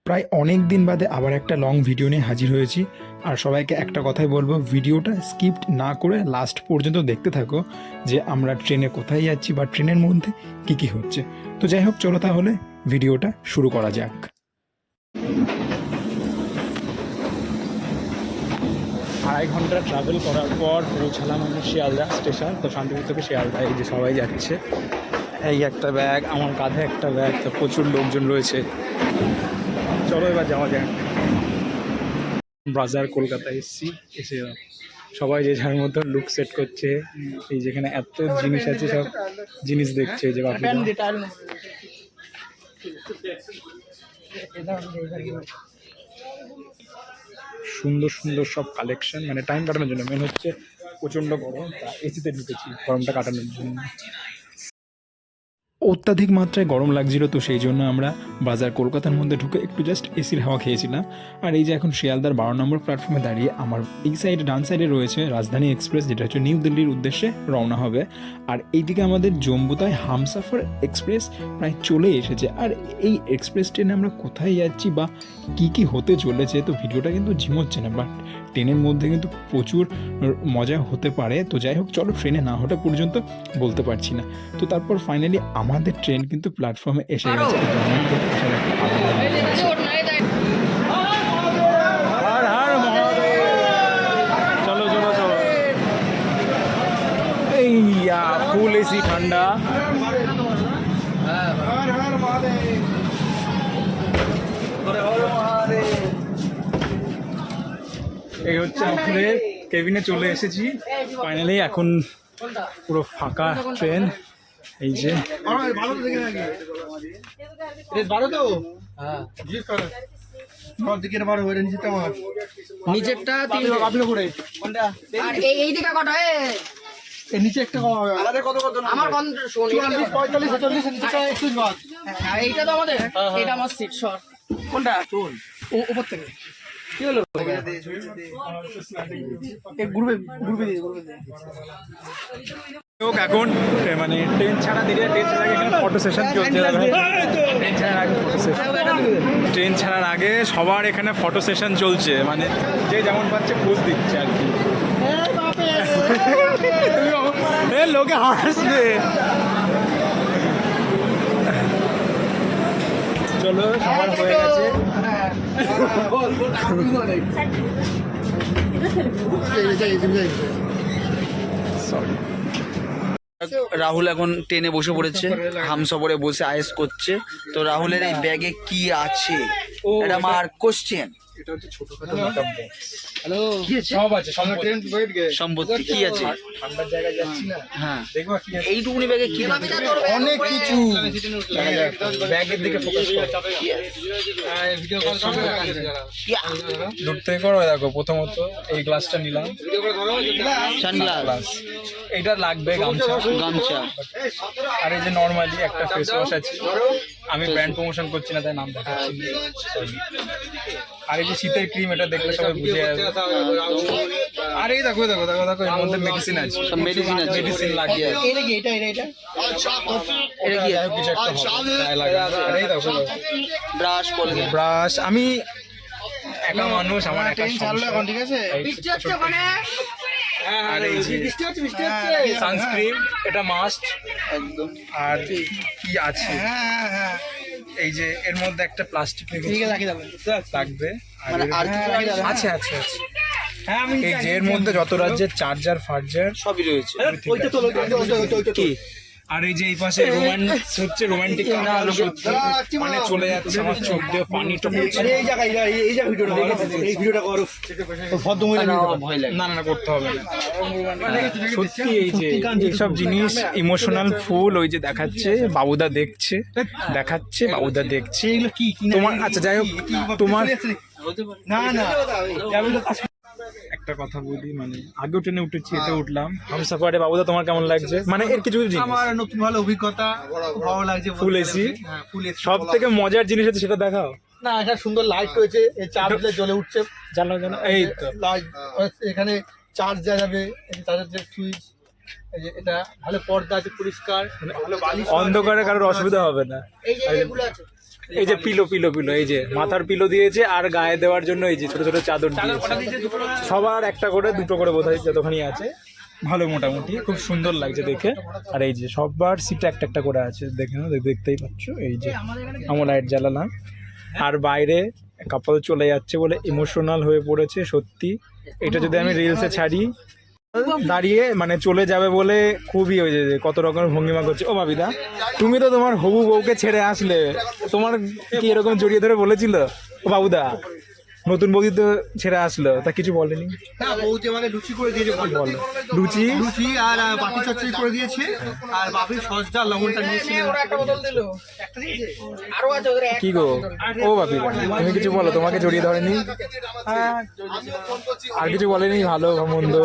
প্রায় অনেক দিন বাদে আবার একটা লং ভিডিও নিয়ে হাজির হয়েছি। আর সবাইকে একটা কথাই বলবো, ভিডিওটা স্কিপ না করে লাস্ট পর্যন্ত দেখতে থাকো যে আমরা ট্রেনে কোথায় যাচ্ছি বা ট্রেনের মধ্যে কী কী হচ্ছে। তো যাই হোক, চলো তাহলে ভিডিওটা শুরু করা যাক। আড়াই ঘন্টা ট্রাভেল করার পর পৌঁছালাম আমরা শিয়ালদা স্টেশন। তো শান্তিপুর থেকে শিয়ালদা, এই যে সবাই যাচ্ছে। এই একটা ব্যাগ, আমার কাঁধে একটা ব্যাগ, তো প্রচুর লোকজন রয়েছে। চলো এবার যাওয়া যাক। বাজার কলকাতা এসে সবাই যে যার মতো লুক সেট করছে। এই যেখানে এত জিনিস আছে, সব জিনিস দেখছে যে সুন্দর সুন্দর সব কালেকশন, মানে টাইম কাটানোর জন্য। মেন হচ্ছে প্রচণ্ড গরম, এসিতে ঢুকেছি গরমটা কাটানোর জন্য। অত্যাধিক মাত্রায় গরম লাগছিল, তো সেই জন্য আমরা বাজার কলকাতার মধ্যে ঢুকে একটু জাস্ট এসির হাওয়া খেয়েছিলাম। আর এই যে এখন শিয়ালদার 12 নম্বর প্ল্যাটফর্মে দাঁড়িয়ে, আমার এই সাইডে ডান সাইডে রয়েছে রাজধানী এক্সপ্রেস, যেটা হচ্ছে নিউ দিল্লির উদ্দেশ্যে রওনা হবে। আর এইদিকে আমাদের জম্মুতায় হামসাফার এক্সপ্রেস প্রায় চলে এসেছে। আর এই এক্সপ্রেস ট্রেনে আমরা কোথায় যাচ্ছি বা কী কী হতে চলেছে, তো ভিডিওটা কিন্তু ঝিমোচ্ছে না, বাট ট্রেনের মধ্যে কিন্তু প্রচুর মজা হতে পারে। তো যাই হোক, চলো ট্রেনে না ওঠা পর্যন্ত বলতে পারছি না। তো তারপর ফাইনালি আমাদের ট্রেন কিন্তু প্ল্যাটফর্মে এসে গেছে। চলো চলো চলো, এই ফুল এসি ঠান্ডা। এই হচ্ছে আমাদের কেবিনে চলে এসেছি ফাইনালি। এখন পুরো ফাঁকা ট্রেন। এই যে নিচেরটা নিচে একটা আমার এইটা তো আমাদের, এটা আমার সিট শর্ট। কোনটা উপর থেকে কি হলো? এখন মানে ট্রেন ছাড়া দিলে, ট্রেন ছাড়ার আগে এখানে ফটো সেশন চলছে। ট্রেন ছাড়ার আগে সবার এখানে ফটো সেশন চলছে, মানে যে যেমন পাচ্ছে পোজ দিচ্ছে আর কি। লোকে হাসবে। চলো, সবার হয়ে গেছে। রাহুল এখন ট্রেনে বসে পড়েছে, হামসফরে বসে আয়েস করছে। তো রাহুলের এই ব্যাগে কি আছে, এটা আমার কোশ্চেন। এটা হচ্ছে ছোটখাটো মেকআপ বক্স। হ্যালো, কি আছে? সব আছে, সম্পত্তি কি আছে? ঠান্ডার জায়গায় যাচ্ছি না, হ্যাঁ, দেখো কি আছে। এইটুকুনি ব্যাগে কি অনেক কিছু। ব্যাগের দিকে ফোকাস করো, দূর থেকে করো। দেখো, প্রথমত এই গ্লাসটা নিলাম, সানগ্লাস। এইটা লাগবে, গামছা। আর এই যে নর্মালি একটা ফেস ওয়াশ আছে। আমি ব্র্যান্ড প্রমোশন করছি না, তাই নাম দেখাচ্ছি। আর এই যে শীতের ক্রিম, এটা দেখলে সবাই বুঝে যাবে। আর এই দেখো দেখো দেখো দেখো, এর মধ্যে মেডিসিন আছে, মেডিসিন লাগিয়ে আছে। এটা কি? এটা কি? কিছু একটা হবে, গায়ে লাগবে। আর এই দেখো ব্রাশ। আমি একা মানুষ, আমার একটা এখন ঠিক আছে। আর এই যে সানস্ক্রিন, এটা মাস্ট একদম। আর কি আছে, এই যে এর মধ্যে একটা প্লাস্টিক লাগবে। আছে আছে আছে। এই যে এর মধ্যে যত রাজ্যের চার্জার ফার্জার সবই রয়েছে। কি। আর এই যে এই পাশে রোম্যান্স হচ্ছে, রোমান্টিক মানে চলে যাচ্ছে, আমার চোখ দিয়ে পানি টপকছে। না না করতে হবে না। সত্যি এই যে এইসব জিনিস ইমোশনাল ফুল। ওই যে দেখাচ্ছে, বাবুদা দেখছে, বাবুদা দেখছে তোমার। আচ্ছা যাই হোক, তোমার একটা কথা বলি, মানে আগেও ট্রেনে উঠেছি, এতে উঠলাম হামসাফারে। বাবুদা তোমার কেমন লাগছে? মানে এর কিছু আমার নতুন ভালো অভিজ্ঞতা, খুব ভালো লাগছে। ফুল এসি, সব থেকে মজার জিনিস হচ্ছে সেটা দেখাও না। এটা সুন্দর লাইট রয়েছে, এই চার্জ দিলে জ্বলে উঠছে। জানো জানো, এই তো লাইট এখানে চার্জ দেওয়া যাবে। এই চার্জের যে সুইচ, এই যে এটা ভালো পর্দা আছে, পরিষ্কার, ভালো বালিশ। অন্ধকারে কারোর অসুবিধা হবে না। এই যে এগুলো আছে, এই যে পিলো পিলো পিলো, এই যে মাথার পিলো দিয়েছে আর গায়ে দেওয়ার জন্য এই যে ছোট ছোট চাদর দিয়েছে। সবার একটা করে দুটো করে বোধহয় যতখানি আছে, ভালো মোটামুটি খুব সুন্দর লাগছে দেখে। আর এই যে সবার সিটে একটা একটা করে আছে, দেখতেই পাচ্ছ। এই যে আমার লাইট জ্বালালাম, আর বাইরে কাপল চলে যাচ্ছে বলে ইমোশনাল হয়ে পড়েছে সত্যি। এটা যদি আমি রিলসে ছাড়ি, দাঁড়িয়ে মানে চলে যাবে বলে খুবই ওই যে কত রকমের ভঙ্গিমা করছে। ও বাবিদা, তুমি তো তোমার হবু বউকে ছেড়ে আসলে, তোমার কি এরকম জড়িয়ে ধরে বলেছিল? ও বাবুদা, নতুন বৌদি তো ছেড়ে আসলো, তা কিছু বলেনি? হ্যাঁ, বৌদি আমাকে লুচি করে দিয়েছে। বল, লুচি লুচি আর বাটি চচ্চড়ি করে দিয়েছে, আর বাপির সসটা লবণটা নিয়েছে। কি গো, ও বাপি তুমি কিছু বলো, তোমাকে জড়িয়ে ধরেনি? আর কিছু বলেনি ভালো মন্দ?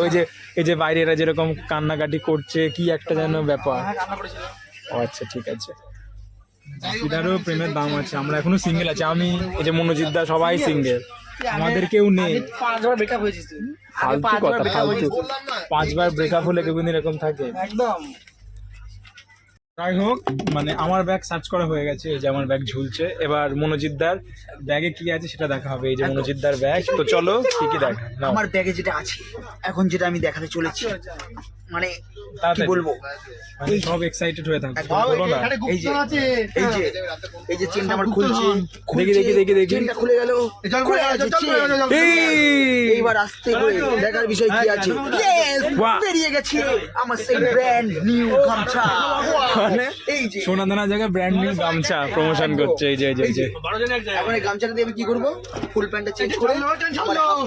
এই যে বাইরে এরা যেরকম কান্নাকাটি করছে, কি একটা যেন ব্যাপার। ও আচ্ছা, ঠিক আছে। বাপিদারও প্রেমের দাম আছে, আমরা এখনো সিঙ্গেল আছি। আমি, এই যে মনোজিৎ দা, সবাই সিঙ্গেল, আমাদের কেউ নেই। 5বার ব্রেকআপ হয়েছে। ফালতু কথা, ফালতু। 5বার ব্রেকআপ হলে কেউ এরকম থাকে? একদম। যাই হোক, মানে আমার ব্যাগ সার্চ করা হয়ে গেছে, এই যে আমার ব্যাগ ঝুলছে। এবার মনোজিৎদার ব্যাগে কি আছে সেটা দেখা হবে। এই যে মনোজিৎদার ব্যাগ, তো চলো কি কি দেখা। আমার ব্যাগে যেটা আছে এখন, যেটা আমি দেখাতে চলেছি, মানে কি তাড়াতাড়ি। বলবো, মানে সব এক্সাইটেড হয়ে থাকবে, বলো না। এখানে এই যে গুপ্তধন আছে। এই যে চেনটা আমার খুলছে, দেখি। চেনটা খুলে গেল, জল খুলে পড়ে গেছে গেছে, জল পড়ে চেন। গেছে, জল পড়ে গেছে। এইবার আসতে করে দেখার বিষয় কি আছে। Yes! বাহ। বেরিয়ে গেছে আমার সেই ব্র্যান্ড নিউ গামছা। মানে এই যে সোনা দানা জায়গায় ব্র্যান্ড নিউ গামছা প্রমোশন করছে। এই যে এখন এই গামছাটা দিয়ে আমি কি করবো, ফুল প্যান্টটা চেঞ্জ করে হাফ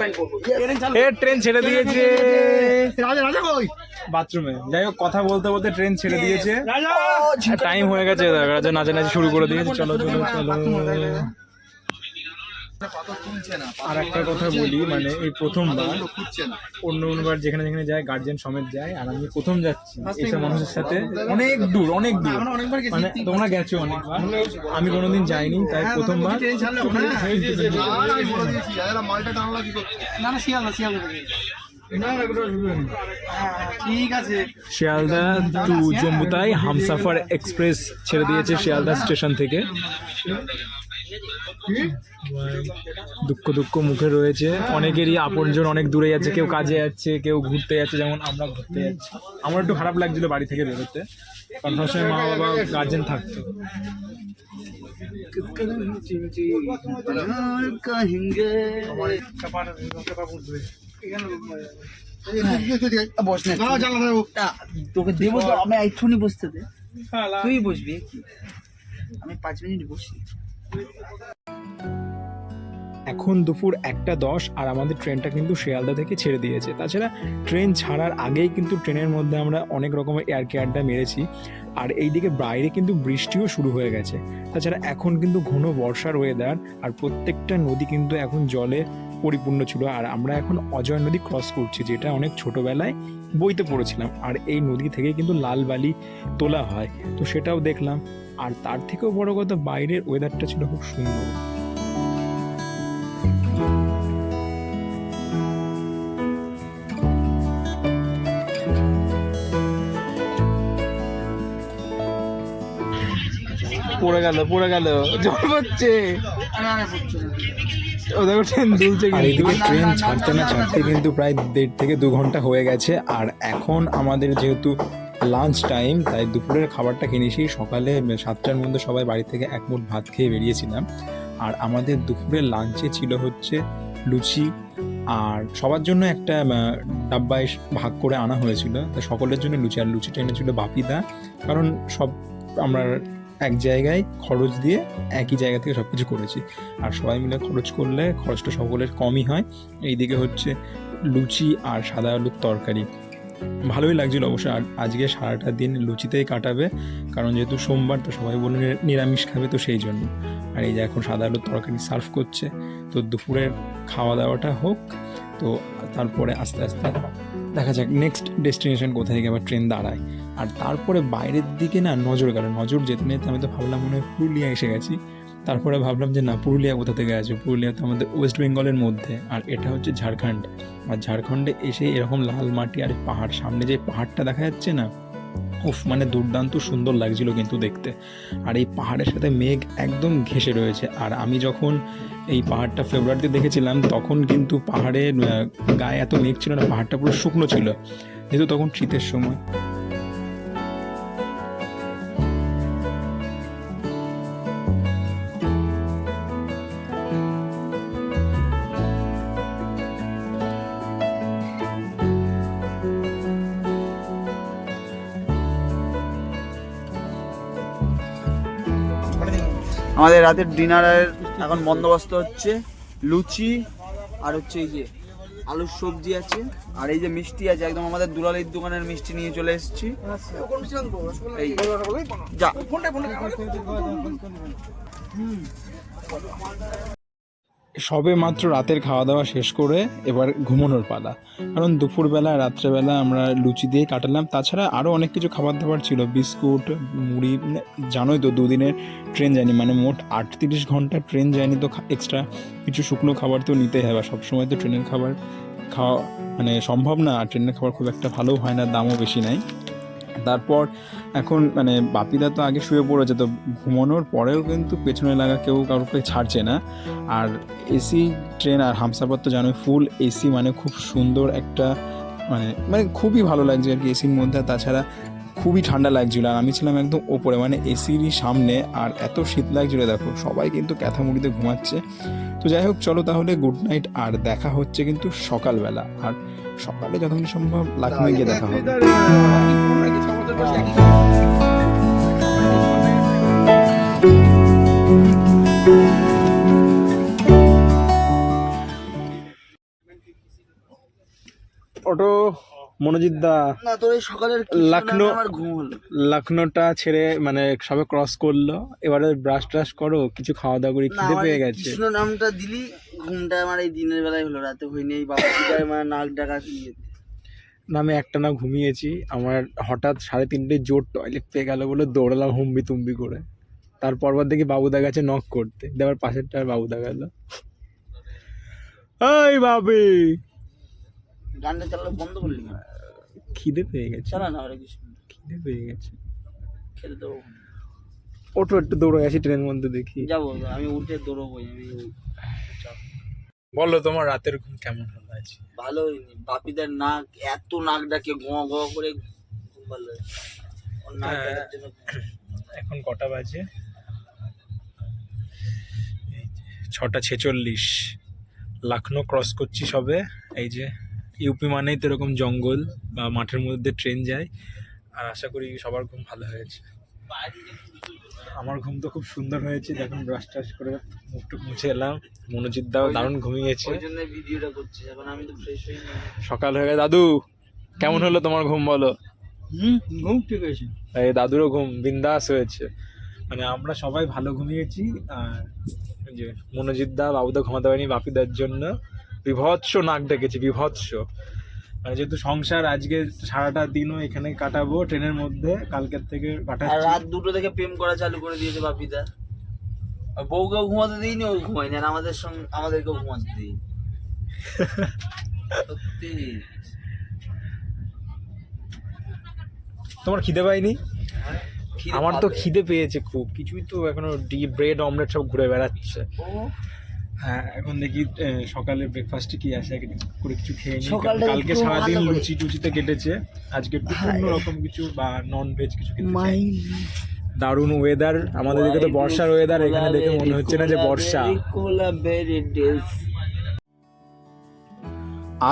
প্যান্ট করবো। Yes! এ ট্রেন ছেড়ে দিয়েছে রাজা রাজা কই? বাথরুমে। যাই হোক, কথা বলতে বলতে ট্রেন ছেড়ে দিয়েছে, ও, টাইম হয়ে গেছে, রাজা নাচানাচি শুরু করে দিয়েছে। চলো চলো চলো। আর একটা কথা বলি, মানে এই প্রথমবার, অন্যবার যেখানে যেখানে যায় গার্জেন সমেত যায়, আর আমি প্রথম যাচ্ছি এইসব মানুষের সাথে। অনেক দূর আমরা অনেকবার গেছি। মানে তোমরা গেছো অনেকবার, আমি কোনোদিন যাইনি, তাই প্রথমবার। ট্রেন ছাড়লে ওখানে আর আমি বলে দিয়েছি, এরা মালটা টানলা কি করতে? না না, শিয়ালদা ঠিক আছে। শিয়ালদা টু জম্বুতাই হামসাফার এক্সপ্রেস ছেড়ে দিয়েছে শিয়ালদা স্টেশন থেকে। দুঃখ মুখে রয়েছে অনেকেরই, আপনজন অনেক দূরে যাচ্ছে, কেউ কাজে যাচ্ছে, কেউ ঘুরতে যাচ্ছে, যেমন আমরা ঘুরতে যাচ্ছি। আমার একটু খারাপ লাগছিল বাড়ি থেকে বেরোতে, কারণ সবসময় মা বাবা গার্জেন থাকতো। বস না, না জানলা দেবো। তোকে দেবো তো, আমি এক্ষুনি বসতে দে, তুই বসবি। আমি 5 মিনিট বসি। এখন দুপুর 1:10 আর আমাদের ট্রেনটা কিন্তু শিয়ালদা থেকে ছেড়ে দিয়েছে। তাছাড়া ট্রেন ছাড়ার আগেই কিন্তু ট্রেনের মধ্যে আমরা অনেক রকমের এয়ারকে আড্ডা মেরেছি। আর এইদিকে বাইরে কিন্তু বৃষ্টিও শুরু হয়ে গেছে। তাছাড়া এখন কিন্তু ঘন বর্ষার ওয়েদার, আর প্রত্যেকটা নদী কিন্তু এখন জলে পরিপূর্ণ ছিল। আর আমরা এখন অজয় নদী ক্রস করছি, যেটা অনেক ছোটোবেলায় বইতে পড়েছিলাম। আর এই নদী থেকে কিন্তু লাল বালি তোলা হয়, তো সেটাও দেখলাম। আর তার থেকেও বড় কথা, বাইরের ওয়েদারটা ছিল খুব সুন্দর। পড়ে গেল জল পড়ছে। ও দেখো ট্রেন দুলছে। আর এদিকে ট্রেন ছাড়তে না ছাড়তে কিন্তু প্রায় 1.5 থেকে 2 ঘন্টা হয়ে গেছে। আর এখন আমাদের যেহেতু লাঞ্চ টাইম, তাই দুপুরের খাবারটা কিনেছি। সকালে 7টার মধ্যে সবাই বাড়ি থেকে এক মুঠ ভাত খেয়ে বেরিয়েছিলাম। আর আমাদের দুপুরের লাঞ্চে ছিল হচ্ছে লুচি, আর সবার জন্য একটা ডাব্বায় ভাগ করে আনা হয়েছিল। তো সকলের জন্য লুচি, আর লুচিটা এনেছিল বাপিদা, কারণ সব আমরা এক জায়গায় খরচ দিয়ে একই জায়গা থেকে সব কিছু করেছি। আর সবাই মিলে খরচ করলে খরচটা সকলের কমই হয়। এইদিকে হচ্ছে লুচি আর সাদা আলুর তরকারি, ভালোই লাগছিল অবশ্য। আর আজকে সারাটা দিন লুচিতেই কাটাবে, কারণ যেহেতু সোমবার, তো সবাই বলে নিরামিষ খাবে, তো সেই জন্য। আর এই যে এখন সাদা আলুর তরকারি সার্ভ করছে। তো দুপুরের খাওয়া দাওয়াটা হোক, তো তারপরে আস্তে আস্তে দেখা যাক নেক্সট ডেস্টিনেশন কোথায় গিয়ে আবার ট্রেন দাঁড়ায়। আর তারপরে বাইরের দিকে না নজর গেল, নজর যেতে নিতে আমি তো ভাবলাম মনে হয় পুরুলিয়া এসে গেছি। তারপরে ভাবলাম যে না, পুরুলিয়া কোথা থেকে আছে, পুরুলিয়া তো আমাদের ওয়েস্ট বেঙ্গলের মধ্যে, আর এটা হচ্ছে ঝাড়খণ্ড। আর ঝাড়খণ্ডে এসে এরকম লাল মাটি আর পাহাড়, সামনে যে পাহাড়টা দেখা যাচ্ছে না, উফ, মানে দুর্দান্ত সুন্দর লাগছিল কিন্তু দেখতে। আর এই পাহাড়ের সাথে মেঘ একদম ঘেঁষে রয়েছে। আর আমি যখন এই পাহাড়টা ফেব্রুয়ারিতে দেখেছিলাম তখন কিন্তু পাহাড়ের গায়ে এত মেঘ ছিল না, পাহাড়টা পুরো শুকনো ছিল, যেহেতু তখন শীতের সময়। আমাদের রাতের ডিনারের এখন বন্দোবস্ত হচ্ছে লুচি আর হচ্ছে এই যে আলুর সবজি আছে, আর এই যে মিষ্টি আছে, একদম আমাদের দুলালির দোকানের মিষ্টি নিয়ে চলে এসেছি। এই যা সবে মাত্র রাতের খাওয়া দাওয়া শেষ করে এবার ঘুমানোর পালা, কারণ দুপুরবেলা রাত্রেবেলা আমরা লুচি দিয়ে কাটালাম। তাছাড়া আরও অনেক কিছু খাবার দাবার ছিল, বিস্কুট, মুড়ি, মানে জানোই তো দুদিনের ট্রেন জার্নি, মানে মোট 38 ঘন্টা ট্রেন জার্নি, তো এক্সট্রা কিছু শুকনো খাবার তো নিতেই হবে। সবসময় তো ট্রেনের খাবার খাওয়া মানে সম্ভব না, আর ট্রেনের খাবার খুব একটা ভালোও হয় না, দামও বেশি নাই। তারপর এখন মানে বাপিদা তো আগে শুয়ে পড়েছে, তো ঘুমানোর পরেও কিন্তু পেছনে লাগা কেউ কাউকে ছাড়ছে না। আর এসি ট্রেন আর হামসাফার তো জানোই ফুল এসি, মানে খুব সুন্দর একটা মানে মানে খুবই ভালো লাগছে আর কি এসির মধ্যে। তাছাড়া খুবই ঠান্ডা লাগছিল, আর আমি ছিলাম একদম ওপরে মানে এসিরই সামনে, আর এত শীত লাগছিল দেখো, সবাই কিন্তু ক্যাথা মুড়িতে ঘুমাচ্ছে। তো যাই হোক, চলো তাহলে গুড নাইট, আর দেখা হচ্ছে কিন্তু সকালবেলা, আর সকালে যতক্ষণ সম্ভব লাখনৌ গিয়ে দেখা হবে। অটো মনোজিৎ দা, না তোর এই সকালের লখনৌ আমার ঘুম হলো। লখনৌটা ছেড়ে মানে সবে ক্রস করলো, এবারে ব্রাশ ট্রাশ করো, কিছু খাওয়া দাওয়া করি, খিদে পেয়ে গেছে। কৃষ্ণ নামটা দিলি, ঘুমটা আমার এই দিনের বেলায় হলো, রাতে হয়নি। এই বাবা মানে নাক ডাকা না, আমি একটা না ঘুমিয়েছি, আমার হঠাৎ 3:30 জোর টয়লেট পেয়ে গেল বলে দৌড়ালাম হুম্বি তুম্বি করে। তারপর দেখি বাবুদা গেছে নক করতে, দেওয়ার পাশেরটা বাবুদা গেল, এই বাবি গানটা চালানো বন্ধ করলি না? খিদে পেয়ে গেছে, চালা না, ওরা কিছু খিদে পেয়ে গেছে। খেতে দেবো, ওটো একটু দৌড়ে আসি ট্রেনের মধ্যে দেখি। যাবো আমি উঠে দৌড়বো। আমি বলো তোমার রাতের ঘুম কেমন হলো আজ? ভালো হয়নি, বাপিদার নাক এত নাক ডাকে গোয়া গোয়া করে, খুব ভালো হয়েছে। ওর নাক ডাকার জন্য। এখন কটা বাজে? 6:46। লখনৌ ক্রস করছি সবে। এই যে ইউপি মানেই তো এরকম জঙ্গল বা মাঠের মধ্যে ট্রেন যায়, আর আশা করি সবার ঘুম ভালো হয়েছে। আমার ঘুম তো খুব সুন্দর হয়েছে, দেখুন ব্রাশ ট্রাশ করে মুখটুক মুছে এলাম। মনোজিৎ দাও দারুণ ঘুমিয়েছে, ওই জন্য ভিডিওটা করছি। এখন আমি তো ফ্রেশ হই না। সকাল হয়ে গেছে। দাদু কেমন হলো তোমার ঘুম বলো? ঘুম ঠিক আছে, এই দাদুরও ঘুম বিন্দাস হয়েছে, মানে আমরা সবাই ভালো ঘুমিয়েছি। আর যে মনোজিৎ দা বাবুদা ঘুমাতে পারেনি বাপিদার জন্য, বিভৎস নাক ডেকেছি, বিভৎস। মানে যেহেতু সংসার, আজকে সারাটা দিনও এখানে কাটাবো ট্রেনের মধ্যে, কালকের থেকে আর কাটাচ্ছি। রাত 2টো থেকে প্রেম করা চালু করে দিয়েছে বাপিদা। আর বউকেও ঘুমাতে দিইনি, ও ঘুমায়নি, আর আমাদেরকেও ঘুমাতে দিইনি। সত্যি। তোমার খিদে পাইনি? খিদে আমার তো পাবে। খিদে পেয়েছে খুব, কিছুই তো এখনো ব্রেড অমলেট সব ঘুরে বেড়াচ্ছে। ও, হ্যাঁ, এখন দেখি সকালে ব্রেকফাস্টে কি আসে, করে কিছু খেয়ে নিই। সকালটা কালকে একটু সারাদিন ভালো করে। লুচি টুচিতে কেটেছে, আজকে একটু অন্যরকম কিছু বা নন ভেজ কিছু খেতে চাই। দারুণ ওয়েদার, আমাদের দিকে তো বর্ষার ওয়েদার, এখানে দেখে মনে হচ্ছে না যে বর্ষা।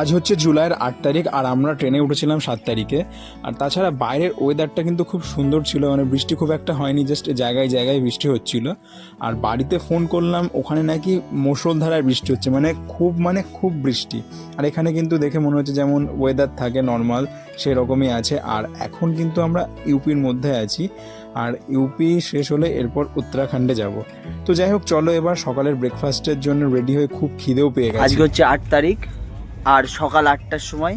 আজ হচ্ছে জুলাইয়ের 8 তারিখ, আর আমরা ট্রেনে উঠেছিলাম 7 তারিখে। আর তাছাড়া বাইরের ওয়েদারটা কিন্তু খুব সুন্দর ছিল, মানে বৃষ্টি খুব একটা হয়নি, জাস্ট জায়গায় জায়গায় বৃষ্টি হচ্ছিল। আর বাড়িতে ফোন করলাম, ওখানে নাকি মুষলধারায় বৃষ্টি হচ্ছে, মানে খুব বৃষ্টি। আর এখানে কিন্তু দেখে মনে হচ্ছে যেমন ওয়েদার থাকে নর্মাল, সেরকমই আছে। আর এখন কিন্তু আমরা ইউপির মধ্যে আছি, আর ইউপি শেষ হলে এরপর উত্তরাখণ্ডে যাব। তো যাই হোক, চলো এবার সকালের ব্রেকফাস্টের জন্য রেডি হয়ে, খুব খিদেও পেয়ে গেছে। আজকে হচ্ছে 8 তারিখ, আর সকাল 8টার সময়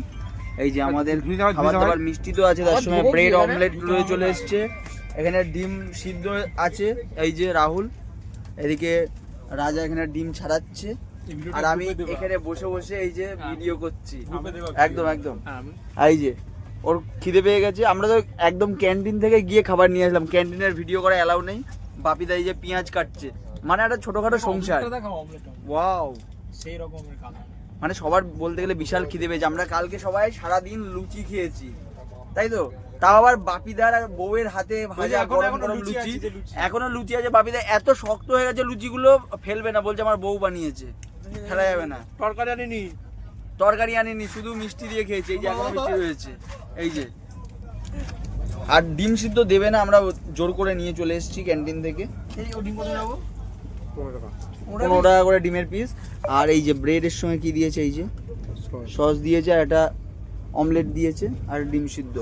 এই যে আমাদের খাবার দাবার মিষ্টি তো আছে, তার সময় ব্রেড অমলেট রয়ে চলে এসছে। এখানে ডিম সিদ্ধ আছে, এই যে রাহুল, এদিকে রাজা এখানে ডিম ছাড়াচ্ছে, আর আমি এখানে বসে বসে এই যে ভিডিও করছি। একদম একদম, এই যে ওর খিদে পেয়ে গেছে। আমরা তো একদম ক্যান্টিন থেকে গিয়ে খাবার নিয়ে আসলাম, ক্যান্টিনের ভিডিও করা অ্যালাউ নেই। বাপিদা এই যে পেঁয়াজ কাটছে, মানে একটা ছোটখাটো সংসার। ওয়াও, সেই রকমের কালার। মানে সবার বলতে গেলে বিশাল খিদে পেয়েছে। আমরা কালকে সবাই সারাদিন লুচি খেয়েছি, তাই তো? তাও আবার বাপিদার আর বউয়ের হাতে ভাজা গরম গরম লুচি, এখনো লুচি আছে। বাপিদা এত শক্ত হয়ে গেছে লুচিগুলো, ফেলবে না, বলছে আমার বউ বানিয়েছে, ফেলা যাবে না। তরকারি আনিনি, শুধু মিষ্টি দিয়ে খেয়েছি। এই যে এখনো মিষ্টি রয়েছে, এই যে। আর ডিম সিদ্ধ দেবে না, আমরা জোর করে নিয়ে চলে এসেছি ক্যান্টিন থেকে। 15 টাকা করে ডিমের পিস। আর এই যে ব্রেডের সঙ্গে কি দিয়েছে, এই যে সস দিয়েছে, আর একটা অমলেট দিয়েছে, আর ডিম সিদ্ধ।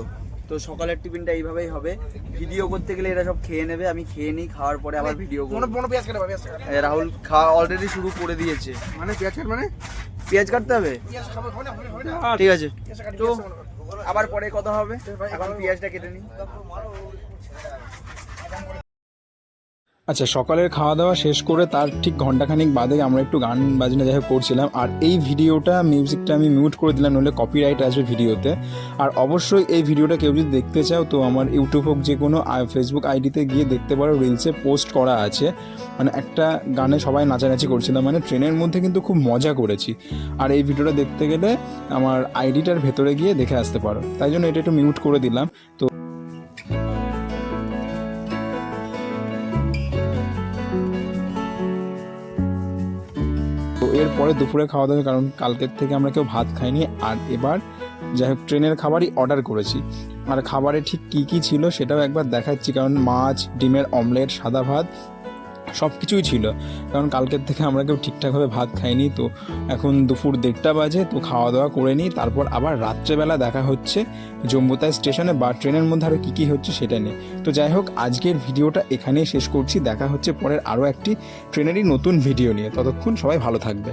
তো সকালের টিফিনটা এইভাবেই হবে। ভিডিও করতে গেলে এরা সব খেয়ে নেবে, আমি খেয়ে নিই, খাওয়ার পরে আবার ভিডিও করব। রাহুল খাওয়া অলরেডি শুরু করে দিয়েছে। পেঁয়াজ কাটতে হবে, ঠিক আছে। তো আবার পরে কথা হবে, এখন পেঁয়াজটা কেটে নিই। আচ্ছা, সকালের খাওয়া দাওয়া শেষ করে তার ঠিক ঘন্টাখানিক বাদে আমরা একটু গান বাজনা যাই হোক করছিলাম। আর এই ভিডিওটা মিউজিকটা আমি মিউট করে দিলাম, নইলে কপিরাইট আসবে ভিডিওতে। আর অবশ্যই এই ভিডিওটা কেউ যদি দেখতে চাও তো আমার ইউটিউব হোক যে কোনো ফেসবুক আইডিতে গিয়ে দেখতে পারো, রিলসে পোস্ট করা আছে। মানে একটা গানে সবাই নাচানাচি করছিলাম, মানে ট্রেনের মধ্যে কিন্তু খুব মজা করেছি। আর এই ভিডিওটা দেখতে গেলে আমার আইডিটার ভেতরে গিয়ে দেখে আসতে পারো, তাই জন্য এটা একটু মিউট করে দিলাম। তো এরপরে দুপুরে খাওয়া দাওয়া, কারণ কালকের থেকে আমরা কেউ ভাত খাইনি। আর এবার যাই হোক ট্রেনের খাবারই অর্ডার করেছি। আর খাবারে ঠিক কী কী ছিল সেটাও একবার দেখাচ্ছি, কারণ মাছ, ডিমের অমলেট, সাদা ভাত সব কিছুই ছিল। কারণ কালকের থেকে আমরা কেউ ঠিকঠাকভাবে ভাত খাইনি। তো এখন দুপুর 1:30 বাজে, তো খাওয়া দাওয়া করে নিই, তারপর আবার রাত্রেবেলা দেখা হচ্ছে জম্মুতাই স্টেশনে বা ট্রেনের মধ্যে আরও কী কী হচ্ছে সেটা নিয়ে। তো যাই হোক আজকের ভিডিওটা এখানেই শেষ করছি, দেখা হচ্ছে পরের আরও একটি ট্রেনেরই নতুন ভিডিও নিয়ে। ততক্ষণ সবাই ভালো থাকবে।